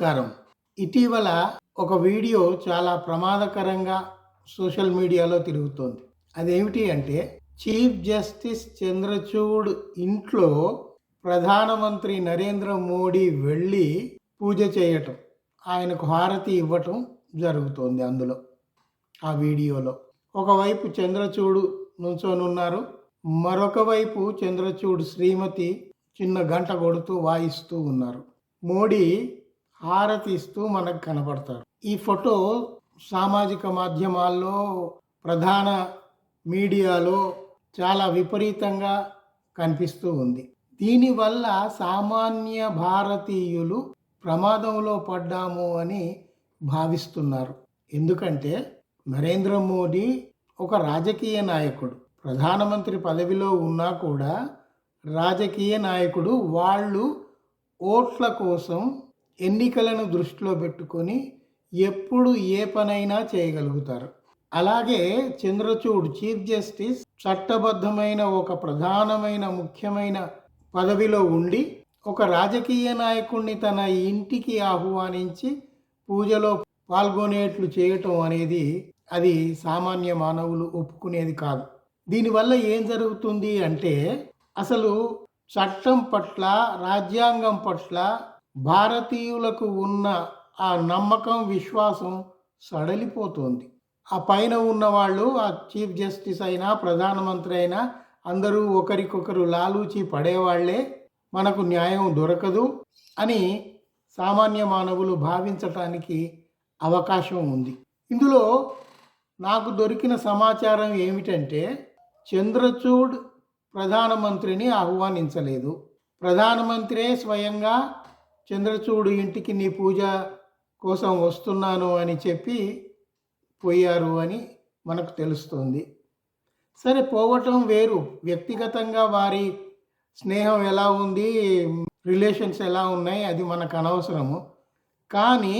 నమస్కారం. ఇటీవల ఒక వీడియో చాలా ప్రమాదకరంగా సోషల్ మీడియాలో తిరుగుతోంది. అదేమిటి అంటే చీఫ్ జస్టిస్ చంద్రచూడ్ ఇంట్లో ప్రధానమంత్రి నరేంద్ర మోడీ వెళ్ళి పూజ చేయటం, ఆయనకు హారతి ఇవ్వటం జరుగుతోంది. అందులో ఆ వీడియోలో ఒకవైపు చంద్రచూడ్ నుంచోనున్నారు, మరొక వైపు చంద్రచూడ్ శ్రీమతి చిన్న గంట కొడుతూ వాయిస్తూ ఉన్నారు. మోడీ హారతి ఇస్తూ మనకు కనబడతారు. ఈ ఫోటో సామాజిక మాధ్యమాల్లో, ప్రధాన మీడియాలో చాలా విపరీతంగా కనిపిస్తూ ఉంది. దీనివల్ల సామాన్య భారతీయులు ప్రమాదంలో పడ్డాము అని భావిస్తున్నారు. ఎందుకంటే నరేంద్ర మోడీ ఒక రాజకీయ నాయకుడు, ప్రధానమంత్రి పదవిలో ఉన్నా కూడా రాజకీయ నాయకుడు. వాళ్ళు ఓట్ల కోసం ఎన్నికలను దృష్టిలో పెట్టుకొని ఎప్పుడు ఏ పనైనా చేయగలుగుతారు. అలాగే చంద్రచూడ్ చీఫ్ జస్టిస్ చట్టబద్ధమైన ఒక ప్రధానమైన ముఖ్యమైన పదవిలో ఉండి ఒక రాజకీయ నాయకుడిని తన ఇంటికి ఆహ్వానించి పూజలో పాల్గొనేట్లు చేయటం అనేది అది సామాన్య మానవులు ఒప్పుకునేది కాదు. దీనివల్ల ఏం జరుగుతుంది అంటే అసలు చట్టం పట్ల, రాజ్యాంగం పట్ల భారతీయులకు ఉన్న ఆ నమ్మకం, విశ్వాసం సడలిపోతుంది. ఆ పైన ఉన్న వాళ్ళు, ఆ చీఫ్ జస్టిస్ అయినా ప్రధానమంత్రి అయినా అందరూ ఒకరికొకరు లాలూచి పడేవాళ్లే, మనకు న్యాయం దొరకదు అని సామాన్య మానవులు భావించటానికి అవకాశం ఉంది. ఇందులో నాకు దొరికిన సమాచారం ఏమిటంటే చంద్రచూడ్ ప్రధానమంత్రిని ఆహ్వానించలేదు. ప్రధానమంత్రే స్వయంగా చంద్రచూడ్ ఇంటికి నీ పూజ కోసం వస్తున్నాను అని చెప్పి పోయారు అని మనకు తెలుస్తుంది. సరే, పోవటం వేరు, వ్యక్తిగతంగా వారి స్నేహం ఎలా ఉంది, రిలేషన్స్ ఎలా ఉన్నాయి, అది మనకు అనవసరము. కానీ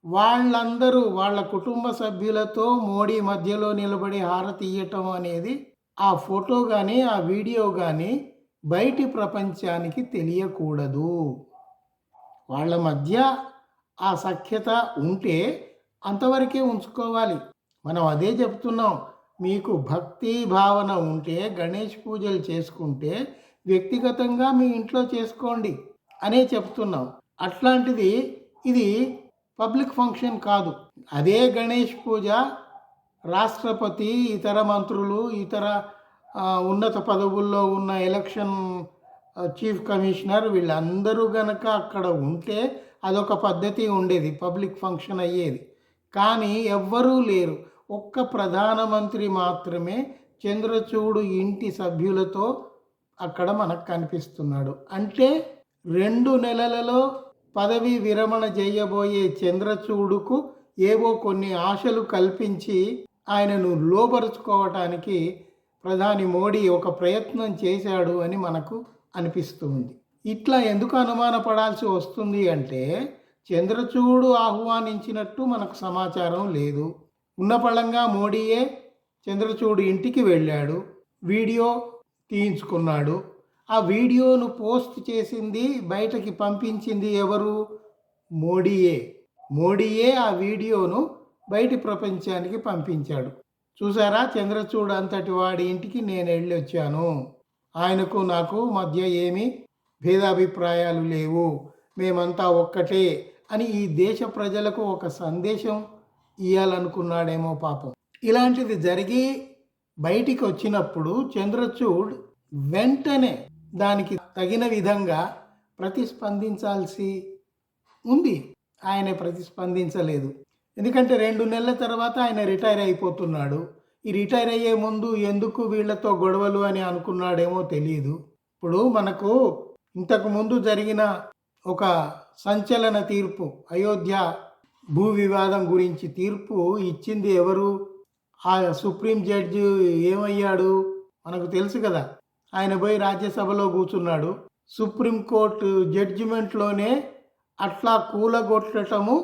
వాళ్ళందరూ వాళ్ళ కుటుంబ సభ్యులతో మోడీ మధ్యలో నిలబడి హారతి ఇయ్యటం అనేది ఆ ఫోటో కానీ ఆ వీడియో కానీ బయటి ప్రపంచానికి తెలియకూడదు. వాళ్ళ మధ్య ఆ సఖ్యత ఉంటే అంతవరకే ఉంచుకోవాలి. మనం అదే చెప్తున్నాం. మీకు భక్తి భావన ఉంటే గణేష్ పూజలు చేసుకుంటే వ్యక్తిగతంగా మీ ఇంట్లో చేసుకోండి అనే చెప్తున్నాం. అట్లాంటిది ఇది పబ్లిక్ ఫంక్షన్ కాదు. అదే గణేష్ పూజ రాష్ట్రపతి, ఇతర మంత్రులు, ఇతర ఉన్నత పదవుల్లో ఉన్న ఎలక్షన్ చీఫ్ కమిషనర్ వీళ్ళందరూ గనక అక్కడ ఉంటే అదొక పద్ధతి ఉండేది, పబ్లిక్ ఫంక్షన్ అయ్యేది. కానీ ఎవ్వరూ లేరు. ఒక్క ప్రధానమంత్రి మాత్రమే చంద్రచూడ్ ఇంటి సభ్యులతో అక్కడ మనకు కనిపిస్తున్నాడు. అంటే 2 నెలలలో పదవి విరమణ చేయబోయే చంద్రచూడ్కు ఏవో కొన్ని ఆశలు కల్పించి ఆయనను లోబరుచుకోవటానికి ప్రధాని మోడీ ఒక ప్రయత్నం చేశాడు అని మనకు అనిపిస్తుంది. ఇట్లా ఎందుకు అనుమానపడాల్సి వస్తుంది అంటే చంద్రచూడ్ ఆహ్వానించినట్టు మనకు సమాచారం లేదు. ఉన్నపళంగా మోడీయే చంద్రచూడ్ ఇంటికి వెళ్ళాడు, వీడియో తీయించుకున్నాడు. ఆ వీడియోను పోస్ట్ చేసింది, బయటకి పంపించింది ఎవరు? మోడీయే ఆ వీడియోను బయటి ప్రపంచానికి పంపించాడు. చూసారా, చంద్రచూడ్ అంతటి వాడి ఇంటికి నేను వెళ్ళి వచ్చాను, ఆయనకు నాకు మధ్య ఏమీ భేదాభిప్రాయాలు లేవు, మేమంతా ఒక్కటే అని ఈ దేశ ప్రజలకు ఒక సందేశం ఇవ్వాలనుకున్నాడేమో పాపం. ఇలాంటిది జరిగి బయటికి వచ్చినప్పుడు చంద్రచూడ్ వెంటనే దానికి తగిన విధంగా ప్రతిస్పందించాల్సి ఉంది. ఆయన ప్రతిస్పందించలేదు. ఎందుకంటే 2 నెలల తర్వాత ఆయన రిటైర్ అయిపోతున్నాడు. ఈ రిటైర్ అయ్యే ముందు ఎందుకు వీళ్ళతో గొడవలు అని అనుకున్నాడేమో తెలియదు. ఇప్పుడు మనకు ఇంతకుముందు జరిగిన ఒక సంచలన తీర్పు, అయోధ్య భూ వివాదం గురించి తీర్పు ఇచ్చింది ఎవరు? ఆ సుప్రీం జడ్జి ఏమయ్యాడు మనకు తెలుసు కదా. ఆయన పోయి రాజ్యసభలో కూర్చున్నాడు. సుప్రీంకోర్టు జడ్జిమెంట్లోనే అట్లా కూలగొట్టటము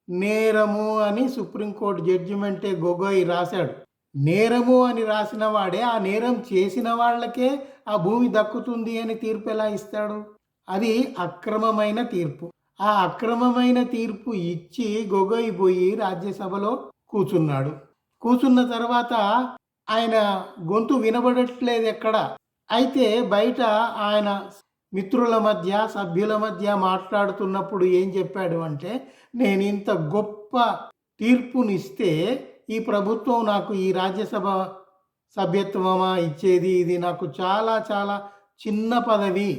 నేరము అని సుప్రీంకోర్టు జడ్జిమెంటే గొగోయ్ రాశాడు. నేరము అని రాసిన వాడే ఆ నేరం చేసిన వాళ్ళకే ఆ భూమి దక్కుతుంది అని తీర్పు ఎలా ఇస్తాడు? అది అక్రమమైన తీర్పు. ఆ అక్రమమైన తీర్పు ఇచ్చి గొగోయ్ పోయి రాజ్యసభలో కూర్చున్నాడు. కూర్చున్న తర్వాత ఆయన గొంతు వినబడట్లేదు ఎక్కడ. అయితే బయట ఆయన మిత్రుల మధ్య, సభ్యుల మధ్య మాట్లాడుతున్నప్పుడు ఏం చెప్పాడు అంటే, నేనింత గొప్ప తీర్పునిస్తే ఈ ప్రభుత్వం నాకు ఈ రాజ్యసభ సభ్యత్వమా ఇచ్చేది, ఇది నాకు చాలా చాలా చిన్న పదవి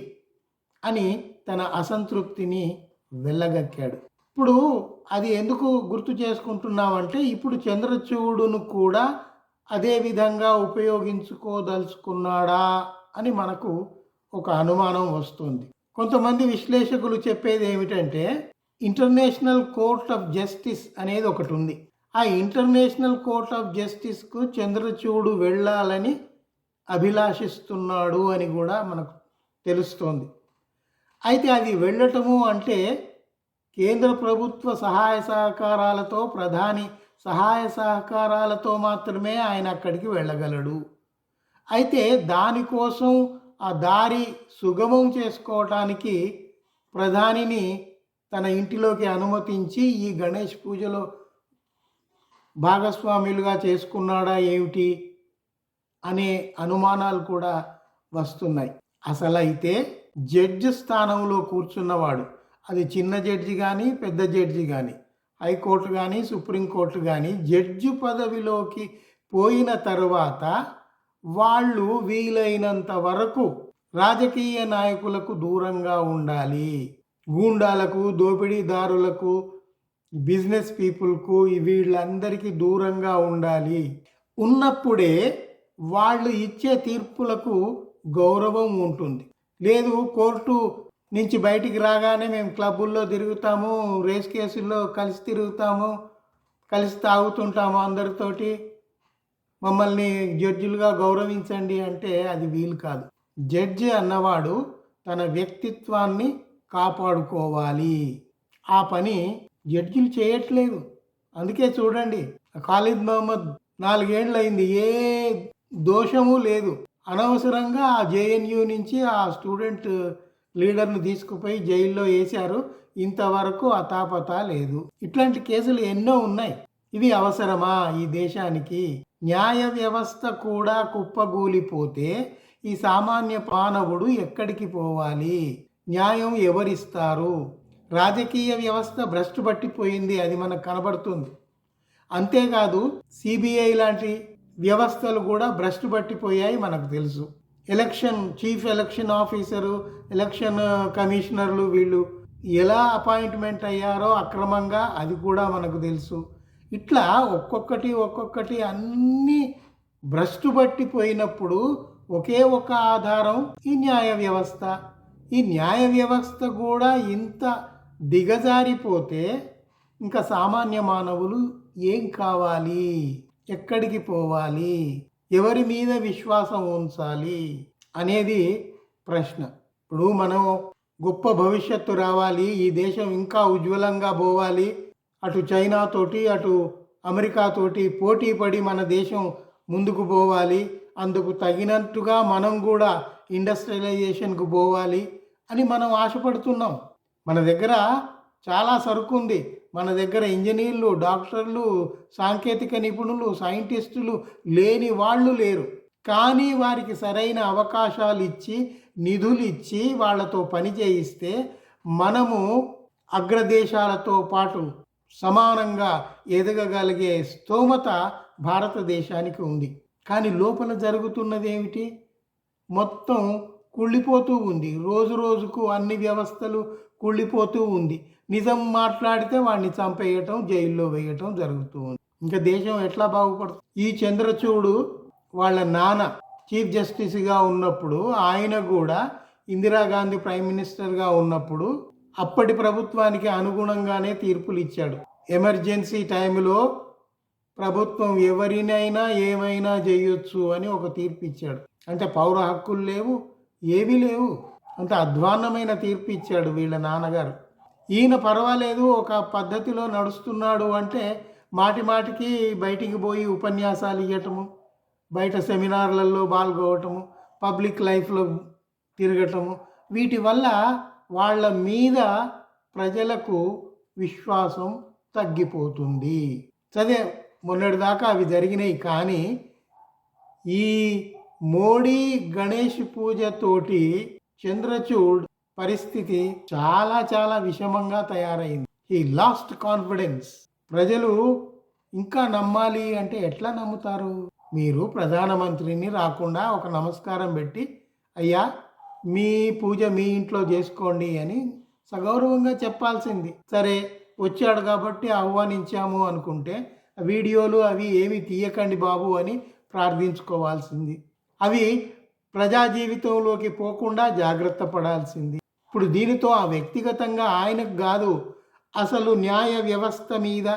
అని తన అసంతృప్తిని వెళ్ళగక్కాడు. ఇప్పుడు అది ఎందుకు గుర్తు చేసుకుంటున్నామంటే, ఇప్పుడు చంద్రచూడును కూడా అదే విధంగా ఉపయోగించుకోదలుచుకున్నాడా అని మనకు ఒక అనుమానం వస్తుంది. కొంతమంది విశ్లేషకులు చెప్పేది ఏమిటంటే, ఇంటర్నేషనల్ కోర్ట్ ఆఫ్ జస్టిస్ అనేది ఒకటి ఉంది. ఆ ఇంటర్నేషనల్ కోర్ట్ ఆఫ్ జస్టిస్కు చంద్రచూడు వెళ్ళాలని అభిలాషిస్తున్నాడు అని కూడా మనకు తెలుస్తోంది. అయితే అది వెళ్ళటము అంటే కేంద్ర ప్రభుత్వ సహాయ సహకారాలతో, ప్రధాని సహాయ సహకారాలతో మాత్రమే ఆయన అక్కడికి వెళ్ళగలడు. అయితే దానికోసం ఆ దారి సుగమం చేసుకోవటానికి ప్రధానిని తన ఇంటిలోకి అనుమతించి ఈ గణేష్ పూజలో భాగస్వాములుగా చేసుకున్నాడా ఏమిటి అనే అనుమానాలు కూడా వస్తున్నాయి. అసలైతే జడ్జి స్థానంలో కూర్చున్నవాడు, అది చిన్న జడ్జి కానీ పెద్ద జడ్జి కానీ, హైకోర్టు కానీ సుప్రీంకోర్టు కానీ, జడ్జి పదవిలోకి పోయిన తర్వాత వాళ్ళు వీలైనంత వరకు రాజకీయ నాయకులకు దూరంగా ఉండాలి. గూండాలకు, దోపిడీదారులకు, బిజినెస్ పీపుల్కు వీళ్ళందరికీ దూరంగా ఉండాలి. ఉన్నప్పుడే వాళ్ళు ఇచ్చే తీర్పులకు గౌరవం ఉంటుంది. లేదు, కోర్టు నుంచి బయటికి రాగానే మేము క్లబ్బుల్లో తిరుగుతాము, రేస్ కేసుల్లో కలిసి తిరుగుతాము, కలిసి తాగుతుంటాము అందరితోటి, మమ్మల్ని జడ్జిలుగా గౌరవించండి అంటే అది వీలు కాదు. జడ్జి అన్నవాడు తన వ్యక్తిత్వాన్ని కాపాడుకోవాలి. ఆ పని జడ్జిలు చేయట్లేదు. అందుకే చూడండి, ఖాలిద్ మహమ్మద్ 4 ఏళ్ళు అయింది, ఏ దోషము లేదు. అనవసరంగా ఆ జేఎన్యూ నుంచి ఆ స్టూడెంట్ లీడర్ను తీసుకుపోయి జైల్లో వేశారు. ఇంతవరకు అతాపతా లేదు. ఇట్లాంటి కేసులు ఎన్నో ఉన్నాయి. ఇవి అవసరమా ఈ దేశానికి? న్యాయ వ్యవస్థ కూడా కుప్పగూలిపోతే ఈ సామాన్య మానవుడు ఎక్కడికి పోవాలి? న్యాయం ఎవరిస్తారు? రాజకీయ వ్యవస్థ భ్రష్టు పట్టిపోయింది, అది మనకు కనబడుతుంది. అంతేకాదు సిబిఐ లాంటి వ్యవస్థలు కూడా భ్రష్టు పట్టిపోయాయి, మనకు తెలుసు. చీఫ్ ఎలక్షన్ ఆఫీసరు, ఎలక్షన్ కమిషనర్లు వీళ్ళు ఎలా అపాయింట్మెంట్ అయ్యారో అక్రమంగా, అది కూడా మనకు తెలుసు. ఇట్లా ఒక్కొక్కటి అన్నీ భ్రష్టు పట్టిపోయినప్పుడు ఒకే ఒక ఆధారం ఈ న్యాయ వ్యవస్థ. ఈ న్యాయ వ్యవస్థ కూడా ఇంత దిగజారిపోతే ఇంకా సామాన్య మానవులు ఏం కావాలి? ఎక్కడికి పోవాలి? ఎవరి మీద విశ్వాసం ఉంచాలి అనేది ప్రశ్న. ఇప్పుడు మనం గొప్ప భవిష్యత్తు రావాలి, ఈ దేశం ఇంకా ఉజ్వలంగా పోవాలి, అటు చైనాతోటి అటు అమెరికాతోటి పోటీ పడి మన దేశం ముందుకు పోవాలి, అందుకు తగినట్టుగా మనం కూడా ఇండస్ట్రియలైజేషన్కు పోవాలి అని మనం ఆశపడుతున్నాం. మన దగ్గర చాలా సరుకు ఉంది. మన దగ్గర ఇంజనీర్లు, డాక్టర్లు, సాంకేతిక నిపుణులు, సైంటిస్టులు లేని వాళ్ళు లేరు. కానీ వారికి సరైన అవకాశాలు ఇచ్చి, నిధులు ఇచ్చి వాళ్ళతో పని చేయిస్తే మనము అగ్రదేశాలతో పాటు సమానంగా ఎదగగలిగే స్తోమత భారతదేశానికి ఉంది. కానీ లోపల జరుగుతున్నది ఏమిటి? మొత్తం కుళ్ళిపోతూ ఉంది. రోజు రోజుకు అన్ని వ్యవస్థలు కుళ్ళిపోతూ ఉంది. నిజం మాట్లాడితే వాడిని చంపేయటం, జైల్లో వేయటం జరుగుతూ ఉంది. ఇంకా దేశం ఎట్లా బాగుపడుతుంది? ఈ చంద్రచూడు వాళ్ళ నాన్న చీఫ్ జస్టిస్గా ఉన్నప్పుడు, ఆయన కూడా ఇందిరాగాంధీ ప్రైమ్ మినిస్టర్గా ఉన్నప్పుడు అప్పటి ప్రభుత్వానికి అనుగుణంగానే తీర్పులు ఇచ్చాడు. ఎమర్జెన్సీ టైంలో ప్రభుత్వం ఎవరినైనా ఏమైనా చేయొచ్చు అని ఒక తీర్పు ఇచ్చాడు. అంటే పౌర హక్కులు లేవు, ఏవీ లేవు. అంత అధ్వాన్నమైన తీర్పు ఇచ్చాడు వీళ్ళ నాన్నగారు. ఈయన పర్వాలేదు, ఒక పద్ధతిలో నడుస్తున్నాడు అంటే మాటి మాటికి బయటికి పోయి ఉపన్యాసాలు ఇవ్వటము, బయట సెమినార్లలో పాల్గొవటము, పబ్లిక్ లైఫ్లో తిరగటము, వీటి వల్ల వాళ్ళ మీద ప్రజలకు విశ్వాసం తగ్గిపోతుంది. సరే, మొన్నటిదాకా అవి జరిగినాయి. కానీ ఈ మోడీ గణేష్ పూజతోటి చంద్రచూడ్ పరిస్థితి చాలా చాలా విషమంగా తయారైంది. He lost confidence. ప్రజలు ఇంకా నమ్మాలి అంటే ఎట్లా నమ్ముతారు? మీరు ప్రధానమంత్రిని రాకుండా ఒక నమస్కారం పెట్టి, అయ్యా మీ పూజ మీ ఇంట్లో చేసుకోండి అని సగౌరవంగా చెప్పాల్సింది. సరే, వచ్చాడు కాబట్టి ఆహ్వానించాము అనుకుంటే వీడియోలు అవి ఏమి తీయకండి బాబు అని ప్రార్థించుకోవాల్సింది. అవి ప్రజా జీవితంలోకి పోకుండా జాగ్రత్త పడాల్సింది. ఇప్పుడు దీనితో ఆ వ్యక్తిగతంగా ఆయనకు కాదు, అసలు న్యాయ వ్యవస్థ మీద,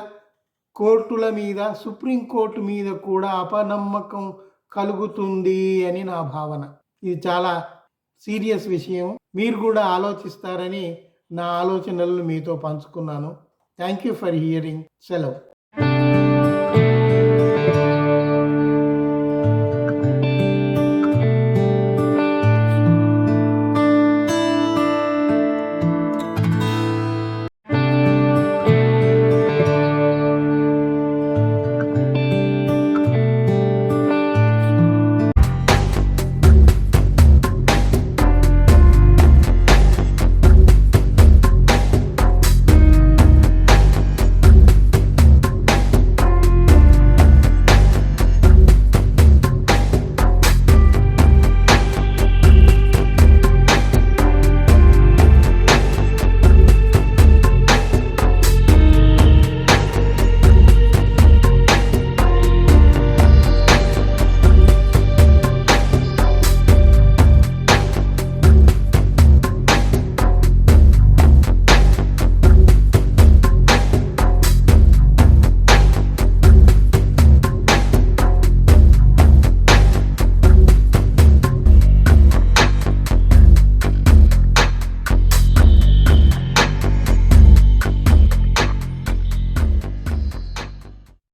కోర్టుల మీద, సుప్రీంకోర్టు మీద కూడా అపనమ్మకం కలుగుతుంది అని నా భావన. ఇది చాలా సీరియస్ విషయం. మీరు కూడా ఆలోచిస్తారని నా ఆలోచనలను మీతో పంచుకున్నాను. Thank you for hearing. సెలవు.